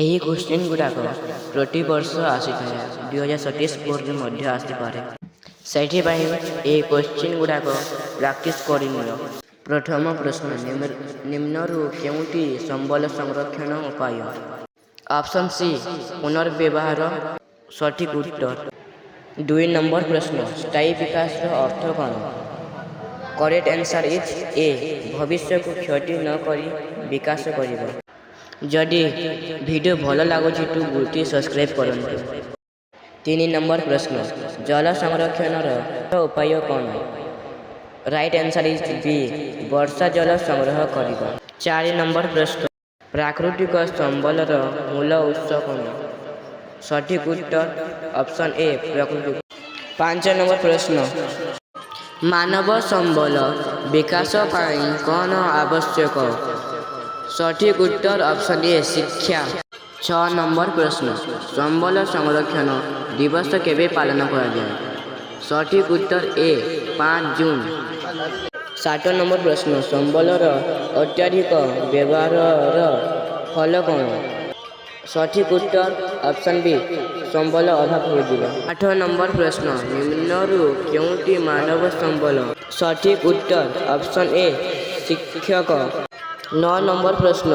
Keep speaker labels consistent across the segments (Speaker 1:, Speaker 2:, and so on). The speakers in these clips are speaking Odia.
Speaker 1: ଏହି କ୍ୱେଶ୍ଚିନ୍ ଗୁଡ଼ାକ ପ୍ରତିବର୍ଷ ଆସିଥାଏ। 2027 ବୋର୍ଡ଼ରେ ମଧ୍ୟ ଆସିପାରେ। ସେଥିପାଇଁ ଏହି କ୍ୱେଶ୍ଚିନ୍ ଗୁଡ଼ାକ ପ୍ରାକ୍ଟିସ୍ କରିନିଅ। ପ୍ରଥମ ପ୍ରଶ୍ନ, ନିମ୍ନରୁ କେଉଁଟି ସମ୍ବଳ ସଂରକ୍ଷଣ ଉପାୟ? ଅପସନ୍ ସି ପୁନର୍ବ୍ୟବହାର ସଠିକ୍ ଉତ୍ତର। 2 ନମ୍ବର ପ୍ରଶ୍ନ, ସ୍ଥାୟୀ ବିକାଶର ଅର୍ଥ କ'ଣ? କରେକ୍ଟ ଆନ୍ସର୍ ଇଜ୍ ଏ ଭବିଷ୍ୟକୁ କ୍ଷତି ନ କରି ବିକାଶ କରିବା। ଯଦି ଭିଡ଼ିଓ ଭଲ ଲାଗୁଛି ତ ଗୋଟିଏ ସବସ୍କ୍ରାଇବ୍ କରନ୍ତୁ। 3 ନମ୍ବର ପ୍ରଶ୍ନ, ଜଳ ସଂରକ୍ଷଣର ଉପାୟ କ'ଣ? ରାଇଟ୍ ଆନ୍ସର୍ ଇଜ୍ ବି ବର୍ଷା ଜଳ ସଂଗ୍ରହ କରିବା। 4 ନମ୍ବର ପ୍ରଶ୍ନ, ପ୍ରାକୃତିକ ସମ୍ବଳର ମୂଳ ଉତ୍ସ କ'ଣ? ସଠିକ୍ ଉତ୍ତର ଅପସନ୍ ଏ ପ୍ରକୃତି। 5 ନମ୍ବର ପ୍ରଶ୍ନ, ମାନବ ସମ୍ବଳ ବିକାଶ ପାଇଁ କ'ଣ ଆବଶ୍ୟକ? ସଠିକ୍ ଉତ୍ତର ଅପସନ୍ ଏ ଶିକ୍ଷା। 6 ନମ୍ବର ପ୍ରଶ୍ନ, ସମ୍ବଳ ସଂରକ୍ଷଣ ଦିବସ କେବେ ପାଳନ କରାଯାଏ? ସଠିକ୍ ଉତ୍ତର ଏ 5 ଜୁନ୍। 7 ନମ୍ବର ପ୍ରଶ୍ନ, ସମ୍ବଳର ଅତ୍ୟଧିକ ବ୍ୟବହାରର ଫଳ କ'ଣ? ସଠିକ୍ ଉତ୍ତର ଅପସନ୍ ବି ସମ୍ବଳ ଅଭାବ ହୋଇଯିବ। 8 ନମ୍ବର ପ୍ରଶ୍ନ, ନିମ୍ନରୁ କେଉଁଟି ମାନବ ସମ୍ବଳ? ସଠିକ୍ ଉତ୍ତର ଅପସନ୍ ଏ ଶିକ୍ଷକ। 9 ନମ୍ବର ପ୍ରଶ୍ନ,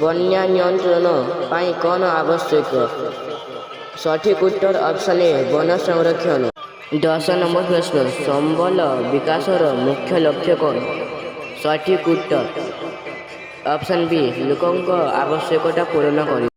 Speaker 1: ବନ୍ୟା ନିୟନ୍ତ୍ରଣ ପାଇଁ କ'ଣ ଆବଶ୍ୟକ? ସଠିକ୍ ଉତ୍ତର ଅପସନ୍ ଏ ବନ ସଂରକ୍ଷଣ। 10 ନମ୍ବର ପ୍ରଶ୍ନ, ସମ୍ବଳ ବିକାଶର ମୁଖ୍ୟ ଲକ୍ଷ୍ୟ କ'ଣ? ସଠିକ୍ ଉତ୍ତର ଅପସନ୍ ବି ଲୋକଙ୍କ ଆବଶ୍ୟକତା ପୂରଣ କରିବା।